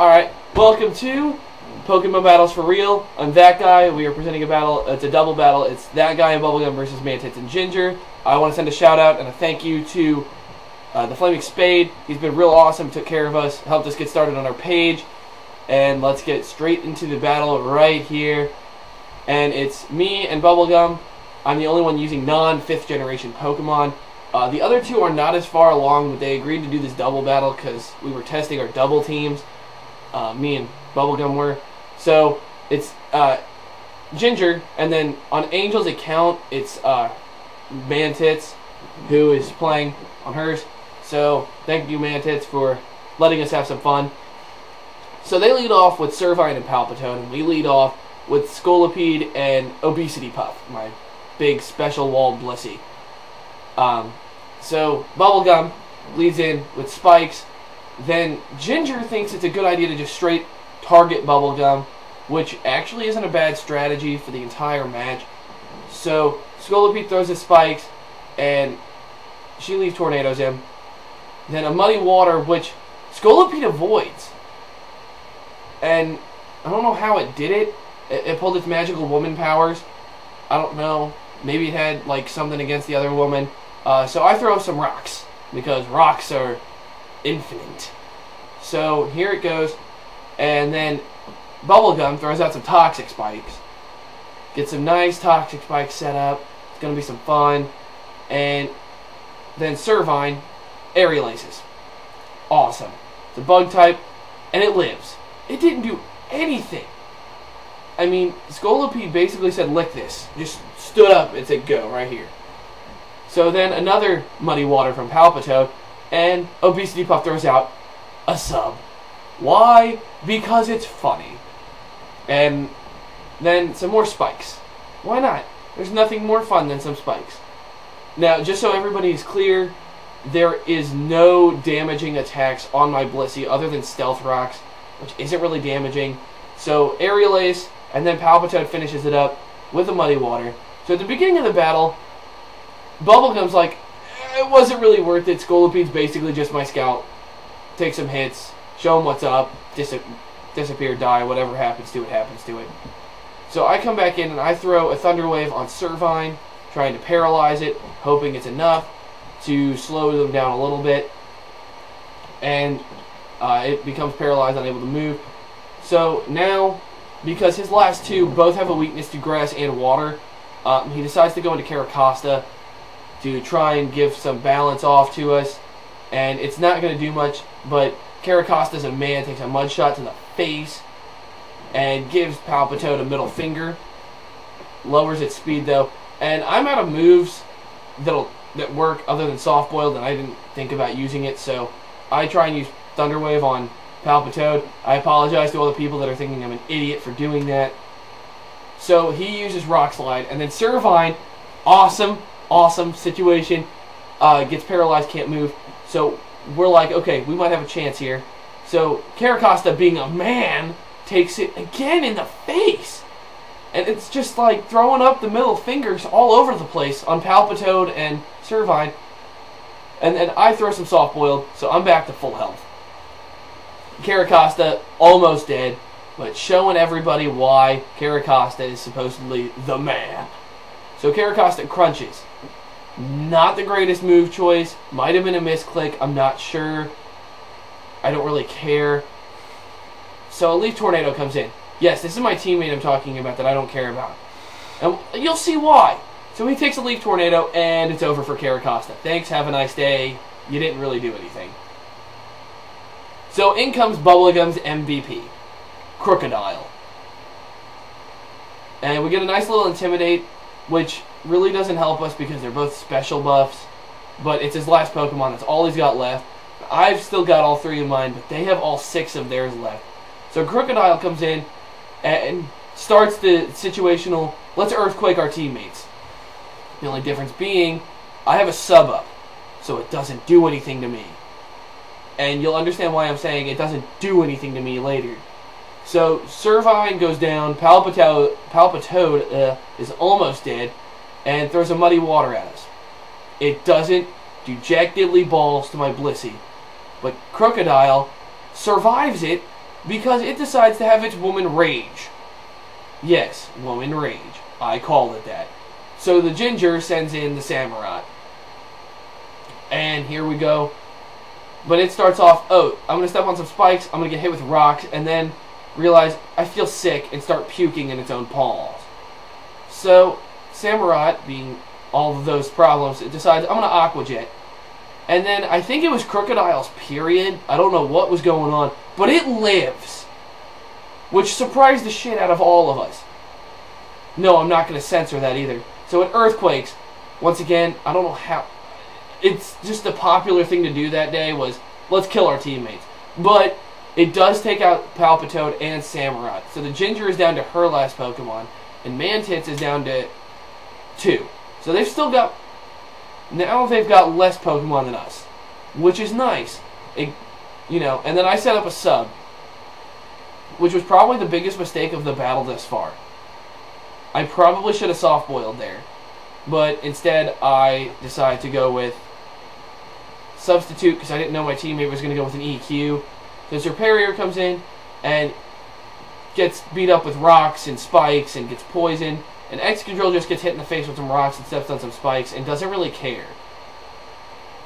Alright, welcome to Pokemon Battles for Real. I'm Thatguy. We are presenting a battle. It's a double battle. It's Thatguy and Bubblegum versus Tits and Ginger. I want to send a shout out and a thank you to TheFlamingSpade. He's been real awesome, took care of us, helped us get started on our page. And let's get straight into the battle right here. And it's me and Bubblegum. I'm the only one using non-5th generation Pokemon. The other two are not as far along, but they agreed to do this double battle because we were testing our double teams. Me and Bubblegum were. So it's Ginger, and then on Angel's account, it's Tits who is playing on hers. So thank you, Tits, for letting us have some fun. So they lead off with Servine and Palpitoad, and we lead off with Scolipede and Obesity Puff, my big special walled Blissey. So Bubblegum leads in with Spikes. Then Ginger thinks it's a good idea to just straight target Bubblegum, which actually isn't a bad strategy for the entire match. So Scolipede throws his Spikes, and she leaves Tornadoes him. Then a Muddy Water, which Scolipede avoids. And I don't know how it did it. It pulled its magical woman powers. I don't know. Maybe it had like something against the other woman. So I throw some rocks, because rocks are infinite. So here it goes, and then Bubblegum throws out some Toxic Spikes. Get some nice Toxic Spikes set up. It's going to be some fun. And then Servine Aerial Aces. Awesome. It's a bug type, and it lives. It didn't do anything. I mean, Scolipede basically said, lick this. Just stood up and said, go, right here. So then another Muddy Water from Palpitoad, and Obesity Puff throws out a sub. Why? Because it's funny. And then some more Spikes. Why not? There's nothing more fun than some Spikes. Now, just so everybody is clear, there is no damaging attacks on my Blissey other than Stealth Rocks, which isn't really damaging. So Aerial Ace, and then Palpitoad finishes it up with a Muddy Water. So at the beginning of the battle, Bubblegum's like, it wasn't really worth it. Scolipede's basically just my scout. Take some hits, show him what's up, disappear, die, whatever happens to it, happens to it. So I come back in and I throw a Thunder Wave on Servine, trying to paralyze it, hoping it's enough to slow them down a little bit. And it becomes paralyzed, unable to move. So now, because his last two both have a weakness to grass and water, he decides to go into Carracosta to try and give some balance off to us. And it's not going to do much, but Carracosta's a man, takes a mud shot to the face and gives Palpitoad a middle finger. Lowers its speed though. And I'm out of moves that work other than Soft Boiled, and I didn't think about using it, so I try and use Thunder Wave on Palpitoad. I apologize to all the people that are thinking I'm an idiot for doing that. So he uses Rock Slide, and then Servine, awesome situation, gets paralyzed, can't move. So we're like, okay, we might have a chance here. So Carracosta, being a man, takes it again in the face. And it's just like throwing up the middle fingers all over the place on Palpitoad and Servine. And then I throw some Soft Boiled, so I'm back to full health. Carracosta almost dead, but showing everybody why Carracosta is supposedly the man. So Carracosta crunches. Not the greatest move choice. Might have been a misclick. I'm not sure. I don't really care. So a Leaf Tornado comes in. Yes, this is my teammate I'm talking about that I don't care about. And you'll see why. So he takes a Leaf Tornado, and it's over for Carracosta. Thanks, have a nice day. You didn't really do anything. So in comes Bubblegum's MVP, Crocodile. And we get a nice little Intimidate, which really doesn't help us because they're both special buffs. But it's his last Pokemon, that's all he's got left. I've still got all 3 of mine, but they have all 6 of theirs left. So Crocodile comes in and starts the situational, let's Earthquake our teammates. The only difference being, I have a sub up, so it doesn't do anything to me. And you'll understand why I'm saying it doesn't do anything to me later. So Servine goes down, Palpitoad is almost dead, and throws a Muddy Water at us. It doesn't dejectedly balls to my Blissey, but Crocodile survives it because it decides to have its woman rage. Yes, woman rage. I called it that. So the Ginger sends in the Samurai. And here we go. But it starts off, oh, I'm going to step on some spikes, I'm going to get hit with rocks, and then realize I feel sick and start puking in its own paws. So, Samurai, being all of those problems, it decides, I'm going to Aqua Jet. And then, I think it was Crocodile's period. I don't know what was going on. But it lives. Which surprised the shit out of all of us. No, I'm not going to censor that either. So, it earthquakes. Once again, I don't know how... It's just a popular thing to do that day was, let's kill our teammates. But, it does take out Palpitoad and Samurai. So, the Ginger is down to her last Pokemon. And Tits is down to 2. So, they've still got... Now they've got less Pokemon than us, which is nice. And then I set up a sub, which was probably the biggest mistake of the battle thus far. I probably should have soft-boiled there, but instead I decided to go with substitute because I didn't know my teammate was going to go with an EQ. So Serperior comes in and gets beat up with rocks and spikes and gets poisoned. And Excadrill just gets hit in the face with some rocks and steps on some spikes and doesn't really care.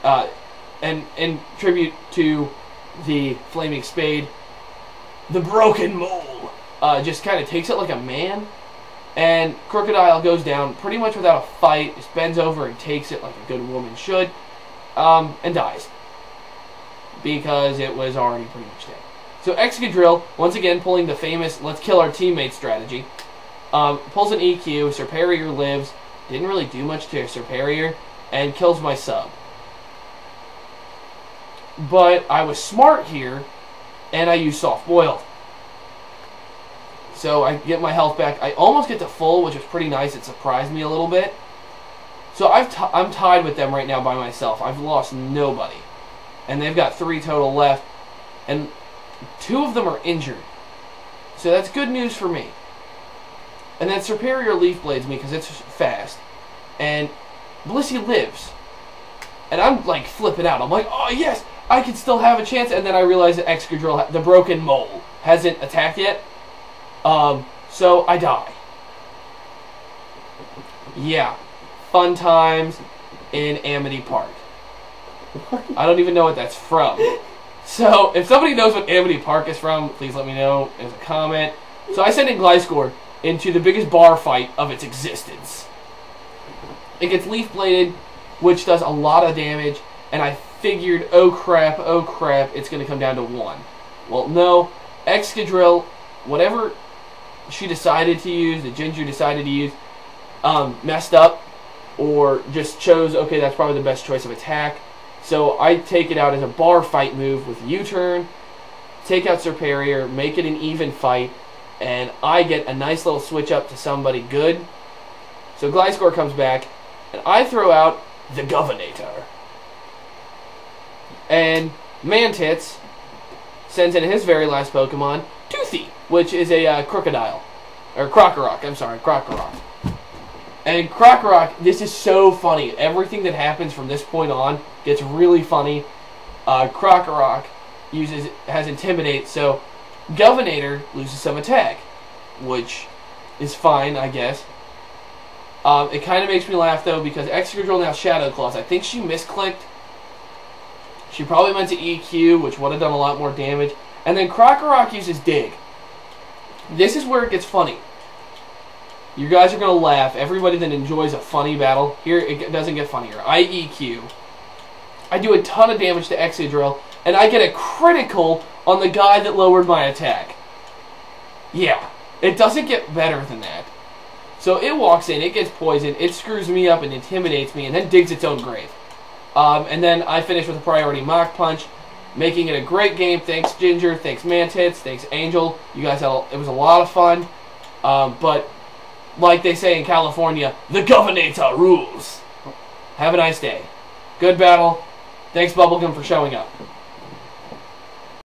And in tribute to the TheFlamingSpade, the Broken Mole just kind of takes it like a man. And Crocodile goes down pretty much without a fight, just bends over and takes it like a good woman should, and dies. Because it was already pretty much dead. So Excadrill, once again pulling the famous let's kill our teammate strategy. Pulls an EQ, Serperior lives, didn't really do much to Serperior, and kills my sub. But I was smart here, and I used Soft Boiled. So I get my health back. I almost get to full, which was pretty nice. It surprised me a little bit. So I'm tied with them right now by myself. I've lost nobody. And they've got 3 total left, and 2 of them are injured. So that's good news for me. And then Serperior Leaf Blades me because it's fast. And Blissey lives. And I'm like flipping out. I'm like, oh yes, I can still have a chance. And then I realize that Excadrill, the Broken Mole, hasn't attacked yet. So I die. Yeah. Fun times in Amity Park. I don't even know what that's from. So if somebody knows what Amity Park is from, please let me know as a comment. So I sent in Gliscor into the biggest bar fight of its existence. It gets Leaf Bladed, which does a lot of damage, and I figured, oh crap, it's going to come down to 1. Well, no. Excadrill, whatever she decided to use, the Ginger decided to use, messed up, or just chose, okay, that's probably the best choice of attack. So I take it out as a bar fight move with U-turn, take out Serperior, make it an even fight, and I get a nice little switch up to somebody good. So Gliscor comes back, and I throw out the Governator. And Tits sends in his very last Pokemon, Toothy, which is a crocodile. Or Crocorock, I'm sorry, Crocorock. And Crocorock, this is so funny. Everything that happens from this point on gets really funny. Crocorock has Intimidate, so Governator loses some attack, which is fine, I guess. It kind of makes me laugh, though, because Excadrill now Shadow Claws. I think she misclicked. She probably meant to EQ, which would have done a lot more damage. And then Crocorock uses Dig. This is where it gets funny. You guys are going to laugh. Everybody that enjoys a funny battle, here it doesn't get funnier. I EQ. I do a ton of damage to Excadrill, and I get a critical on the guy that lowered my attack. Yeah, it doesn't get better than that. So it walks in, it gets poisoned, it screws me up and intimidates me, and then digs its own grave. And then I finish with a priority Mach Punch, making it a great game. Thanks Ginger, thanks Tits, thanks Angel. You guys it was a lot of fun. But like they say in California, the Governator rules. Have a nice day. Good battle. Thanks Bubblegum for showing up.